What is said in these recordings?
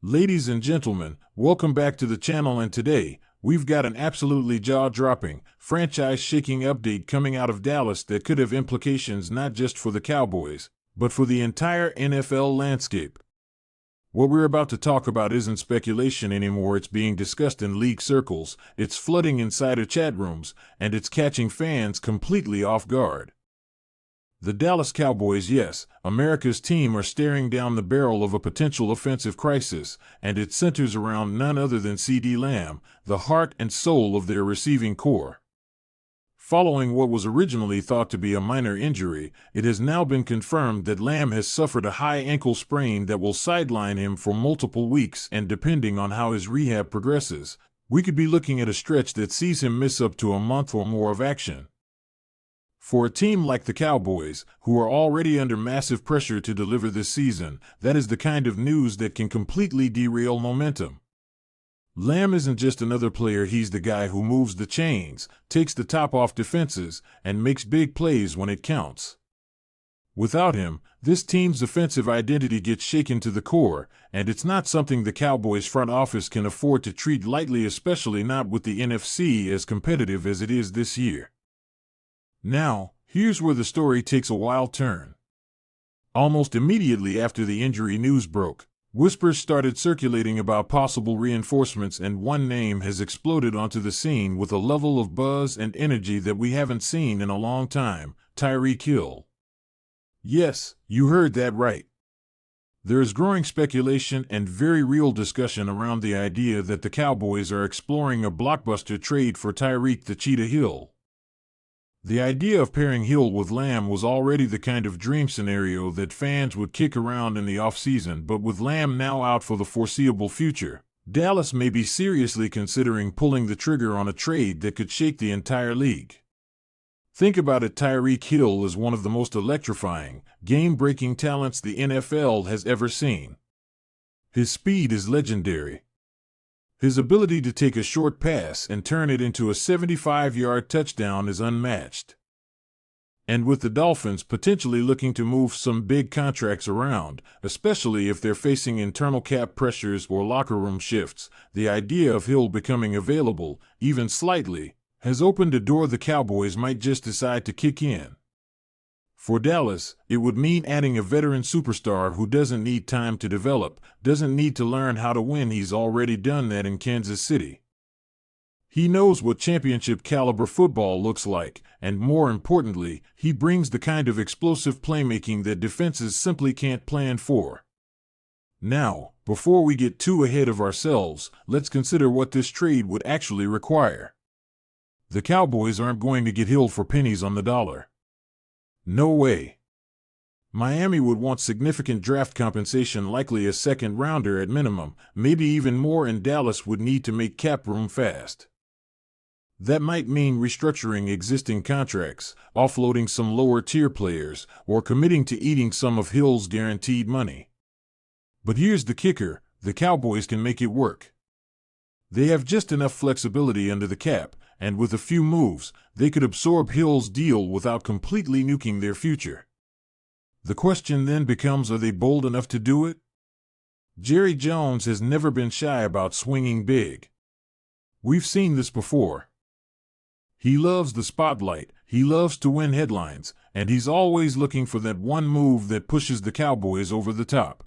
Ladies and gentlemen, welcome back to the channel, and today, we've got an absolutely jaw-dropping, franchise-shaking update coming out of Dallas that could have implications not just for the Cowboys, but for the entire NFL landscape. What we're about to talk about isn't speculation anymore. It's being discussed in league circles, it's flooding insider chat rooms, and it's catching fans completely off guard. The Dallas Cowboys, yes, America's team, are staring down the barrel of a potential offensive crisis, and it centers around none other than CeeDee Lamb, the heart and soul of their receiving corps. Following what was originally thought to be a minor injury, it has now been confirmed that Lamb has suffered a high ankle sprain that will sideline him for multiple weeks, and depending on how his rehab progresses, we could be looking at a stretch that sees him miss up to a month or more of action. For a team like the Cowboys, who are already under massive pressure to deliver this season, that is the kind of news that can completely derail momentum. Lamb isn't just another player, he's the guy who moves the chains, takes the top off defenses, and makes big plays when it counts. Without him, this team's offensive identity gets shaken to the core, and it's not something the Cowboys front office can afford to treat lightly, especially not with the NFC as competitive as it is this year. Now, here's where the story takes a wild turn. Almost immediately after the injury news broke, whispers started circulating about possible reinforcements, and one name has exploded onto the scene with a level of buzz and energy that we haven't seen in a long time: Tyreek Hill. Yes, you heard that right. There is growing speculation and very real discussion around the idea that the Cowboys are exploring a blockbuster trade for Tyreek the Cheetah Hill. The idea of pairing Hill with Lamb was already the kind of dream scenario that fans would kick around in the offseason, but with Lamb now out for the foreseeable future, Dallas may be seriously considering pulling the trigger on a trade that could shake the entire league. Think about it: Tyreek Hill is one of the most electrifying, game-breaking talents the NFL has ever seen. His speed is legendary. His ability to take a short pass and turn it into a 75-yard touchdown is unmatched. And with the Dolphins potentially looking to move some big contracts around, especially if they're facing internal cap pressures or locker room shifts, the idea of Hill becoming available, even slightly, has opened a door the Cowboys might just decide to kick in. For Dallas, it would mean adding a veteran superstar who doesn't need time to develop, doesn't need to learn how to win. He's already done that in Kansas City. He knows what championship-caliber football looks like, and more importantly, he brings the kind of explosive playmaking that defenses simply can't plan for. Now, before we get too ahead of ourselves, let's consider what this trade would actually require. The Cowboys aren't going to get Hill for pennies on the dollar. No way. Miami would want significant draft compensation, likely a second-rounder at minimum, maybe even more, and Dallas would need to make cap room fast. That might mean restructuring existing contracts, offloading some lower-tier players, or committing to eating some of Hill's guaranteed money. But here's the kicker: the Cowboys can make it work. They have just enough flexibility under the cap, and with a few moves, they could absorb Hill's deal without completely nuking their future. The question then becomes, are they bold enough to do it? Jerry Jones has never been shy about swinging big. We've seen this before. He loves the spotlight, he loves to win headlines, and he's always looking for that one move that pushes the Cowboys over the top.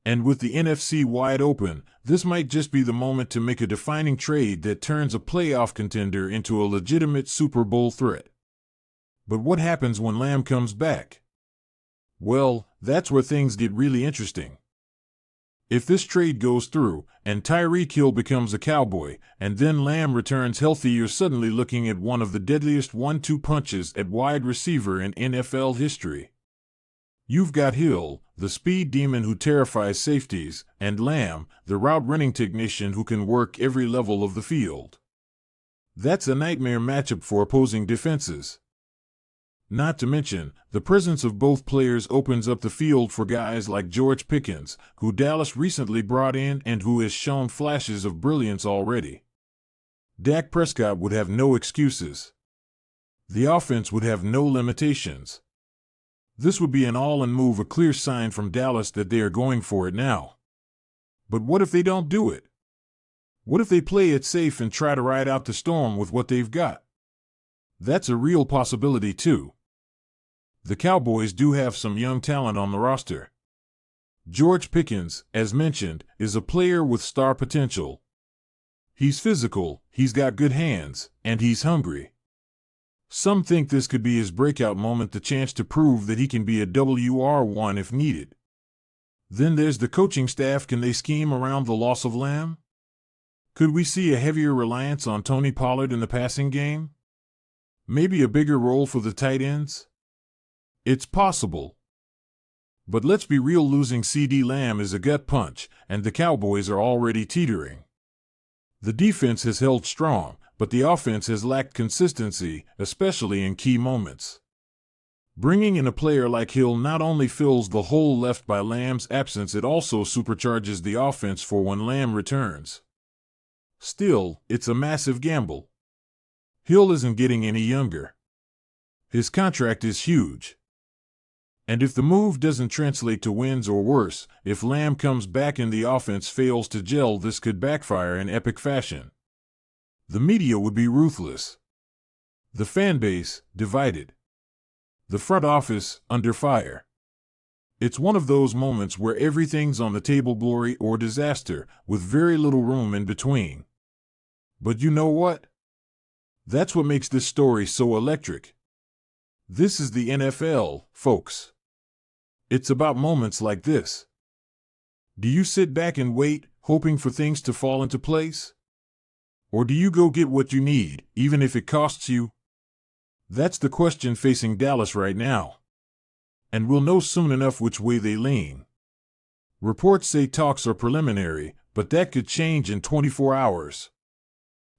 And with the NFC wide open, this might just be the moment to make a defining trade that turns a playoff contender into a legitimate Super Bowl threat. But what happens when Lamb comes back? Well, that's where things get really interesting. If this trade goes through, and Tyreek Hill becomes a Cowboy, and then Lamb returns healthy, you're suddenly looking at one of the deadliest 1-2 punches at wide receiver in NFL history. You've got Hill, the speed demon who terrifies safeties, and Lamb, the route-running technician who can work every level of the field. That's a nightmare matchup for opposing defenses. Not to mention, the presence of both players opens up the field for guys like George Pickens, who Dallas recently brought in and who has shown flashes of brilliance already. Dak Prescott would have no excuses. The offense would have no limitations. This would be an all-in move, a clear sign from Dallas that they are going for it now. But what if they don't do it? What if they play it safe and try to ride out the storm with what they've got? That's a real possibility too. The Cowboys do have some young talent on the roster. George Pickens, as mentioned, is a player with star potential. He's physical, he's got good hands, and he's hungry. Some think this could be his breakout moment, the chance to prove that he can be a WR1 if needed. Then there's the coaching staff. Can they scheme around the loss of Lamb? Could we see a heavier reliance on Tony Pollard in the passing game? Maybe a bigger role for the tight ends? It's possible. But let's be real, losing CeeDee Lamb is a gut punch, and the Cowboys are already teetering. The defense has held strong, but the offense has lacked consistency, especially in key moments. Bringing in a player like Hill not only fills the hole left by Lamb's absence, it also supercharges the offense for when Lamb returns. Still, it's a massive gamble. Hill isn't getting any younger. His contract is huge. And if the move doesn't translate to wins, or worse, if Lamb comes back and the offense fails to gel, this could backfire in epic fashion. The media would be ruthless. The fan base, divided. The front office, under fire. It's one of those moments where everything's on the table, glory or disaster, with very little room in between. But you know what? That's what makes this story so electric. This is the NFL, folks. It's about moments like this. Do you sit back and wait, hoping for things to fall into place? Or do you go get what you need, even if it costs you? That's the question facing Dallas right now. And we'll know soon enough which way they lean. Reports say talks are preliminary, but that could change in 24 hours.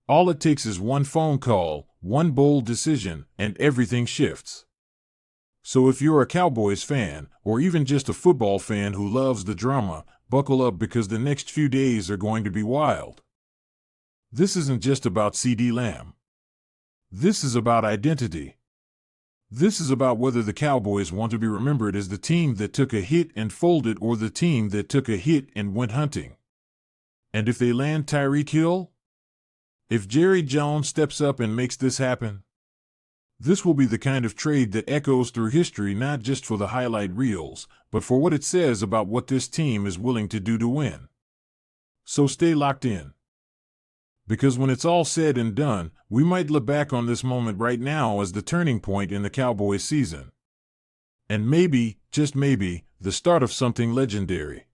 All it takes is one phone call, one bold decision, and everything shifts. So if you're a Cowboys fan, or even just a football fan who loves the drama, buckle up, because the next few days are going to be wild. This isn't just about CeeDee Lamb. This is about identity. This is about whether the Cowboys want to be remembered as the team that took a hit and folded, or the team that took a hit and went hunting. And if they land Tyreek Hill? If Jerry Jones steps up and makes this happen? This will be the kind of trade that echoes through history, not just for the highlight reels, but for what it says about what this team is willing to do to win. So stay locked in. Because when it's all said and done, we might look back on this moment right now as the turning point in the Cowboys season. And maybe, just maybe, the start of something legendary.